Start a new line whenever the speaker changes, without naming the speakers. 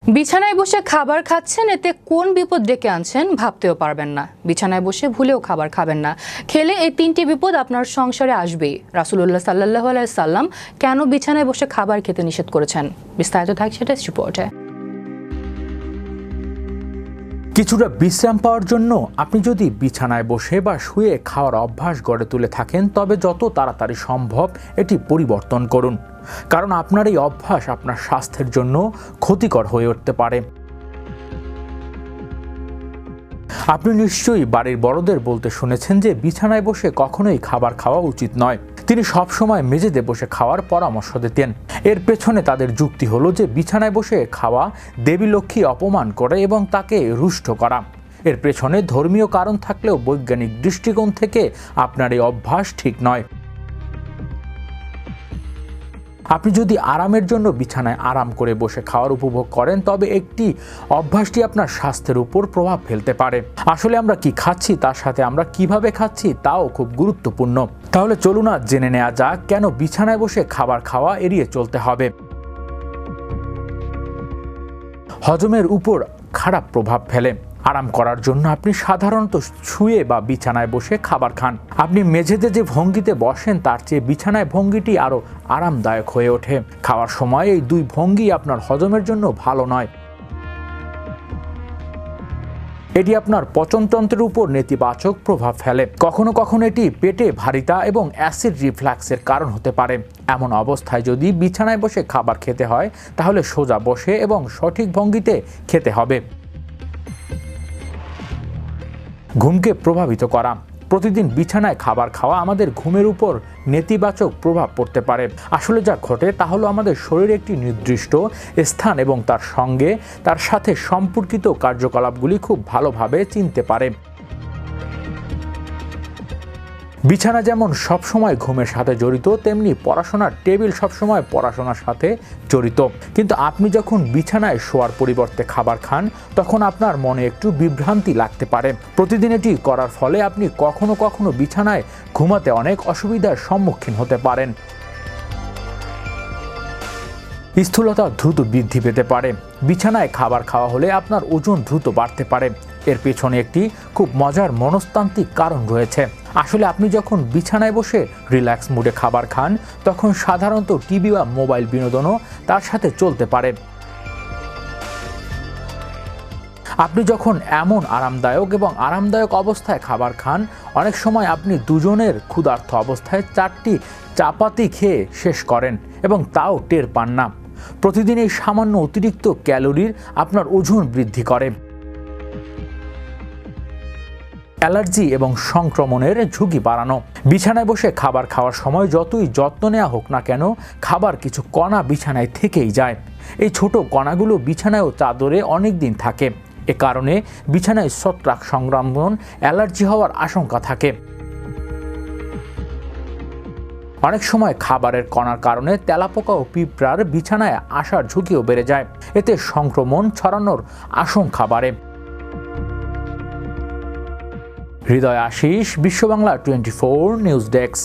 বিছানায় বসে খাবার খাচ্ছেন, এতে কোন বিপদ ডেকে আনছেন ভাবতেও পারবেন না। বিছানায় বসে ভুলেও খাবার খাবেন না। খেলে এই তিনটি বিপদ আপনার সংসারে আসবেই। রাসূলুল্লাহ সাল্লাল্লাহু আলাইহি সাল্লাম কেন বিছানায় বসে খাবার খেতে নিষেধ করেছেন, বিস্তারিত থাকছে টেস্ট রিপোর্টে।
কিছুটা বিশ্রাম পাওয়ার জন্য আপনি যদি বিছানায় বসে বা শুয়ে খাওয়ার অভ্যাস গড়ে তুলে থাকেন, তবে যত তাড়াতাড়ি সম্ভব এটি পরিবর্তন করুন, কারণ আপনার এই অভ্যাস আপনার স্বাস্থ্যের জন্য ক্ষতিকর হয়ে উঠতে পারে। আপনি নিশ্চয়ই বাড়ির বড়দের বলতে শুনেছেন যে বিছানায় বসে কখনোই খাবার খাওয়া উচিত নয়। তিনি সবসময় মেঝেতে বসে খাওয়ার পরামর্শ দিতেন। এর পেছনে তাদের যুক্তি হলো যে বিছানায় বসে খাওয়া দেবী লক্ষ্মী অপমান করে এবং তাকে রুষ্ট করা। এর পেছনে ধর্মীয় কারণ থাকলেও বৈজ্ঞানিক দৃষ্টিকোণ থেকে আপনার এই অভ্যাস ঠিক নয়। আপনি যদি আরামের জন্য বিছানায় আরাম করে বসে খাওয়ার উপভোগ করেন, তবে একটি অভ্যাসটি আপনার স্বাস্থ্যের উপর প্রভাব ফেলতে পারে। আসলে আমরা কি খাচ্ছি তার সাথে আমরা কিভাবে খাচ্ছি তাও খুব গুরুত্বপূর্ণ। তাহলে চলুন আজ জেনে নেওয়া যাক কেন বিছানায় বসে খাবার খাওয়া এড়িয়ে চলতে হবে। হজমের উপর খারাপ প্রভাব ফেলে। আরাম করার জন্য আপনি সাধারণত শুয়ে বা বিছানায় বসে খাবার খান। আপনি মেঝেতে যে ভঙ্গিতে বসেন তার চেয়ে বিছানায় ভঙ্গিটি আরও আরামদায়ক হয়ে ওঠে। খাওয়ার সময় এই দুই ভঙ্গি আপনার হজমের জন্য ভালো নয়। এটি আপনার পচনতন্ত্রের উপর নেতিবাচক প্রভাব ফেলে। কখনো কখনো এটি পেটে ভারিতা এবং অ্যাসিড রিফ্লাক্সের কারণ হতে পারে। এমন অবস্থায় যদি বিছানায় বসে খাবার খেতে হয়, তাহলে সোজা বসে এবং সঠিক ভঙ্গিতে খেতে হবে। ঘুমকে প্রভাবিত করা। প্রতিদিন বিছানায় খাবার খাওয়া আমাদের ঘুমের উপর নেতিবাচক প্রভাব পড়তে পারে। আসলে যা ঘটে তা হলো আমাদের শরীরে একটি নির্দিষ্ট স্থান এবং তার সাথে সম্পর্কিত কার্যকলাপগুলি খুব ভালোভাবে চিনতে পারে। বিছানা যেমন সবসময় ঘুমের সাথে জড়িত, তেমনি পড়াশোনার টেবিল সবসময় পড়াশোনার সাথে জড়িত। কিন্তু আপনি যখন বিছানায় শোয়ার পরিবর্তে খাবার খান, তখন আপনার মনে একটু বিভ্রান্তি লাগতে পারে। প্রতিদিন এটি করার ফলে আপনি কখনো কখনো বিছানায় ঘুমাতে অনেক অসুবিধার সম্মুখীন হতে পারেন। স্থূলতা দ্রুত বৃদ্ধি পেতে পারে। বিছানায় খাবার খাওয়া হলে আপনার ওজন দ্রুত বাড়তে পারে। এর পেছনে একটি খুব মজার মনস্তান্ত্রিক কারণ রয়েছে। আসলে আপনি যখন বিছানায় বসে রিল্যাক্স মুডে খাবার খান, তখন সাধারণত টিভি বা মোবাইল বিনোদনও তার সাথে চলতে পারে। আপনি যখন এমন আরামদায়ক অবস্থায় খাবার খান, অনেক সময় আপনি দুজনের ক্ষুধার্ত অবস্থায় 4টি চাপাতি খেয়ে শেষ করেন এবং তাও টের পান না। প্রতিদিন এই সামান্য অতিরিক্ত ক্যালোরির আপনার ওজন বৃদ্ধি করে। অ্যালার্জি এবং সংক্রমণের ঝুঁকি বাড়ানো। বিছানায় বসে খাবার খাওয়ার সময় যতই যত্ন নেওয়া হোক না কেন, খাবার কিছু কণা বিছানায় থেকেই যায়। এই ছোট কণাগুলো বিছানায় ও চাদরে অনেক দিন থাকে। এ কারণে বিছানায় ছত্রাক সংক্রমণ, অ্যালার্জি হওয়ার আশঙ্কা থাকে। অনেক সময় খাবারের কণার কারণে তেলাপোকা ও পিঁপড়ার বিছানায় আসার ঝুঁকিও বেড়ে যায়। এতে সংক্রমণ ছড়ানোর আশঙ্কা বাড়ে। হৃদয় আশিস, বিশ্ব বাংলা 24 নিউজ ডেস্ক।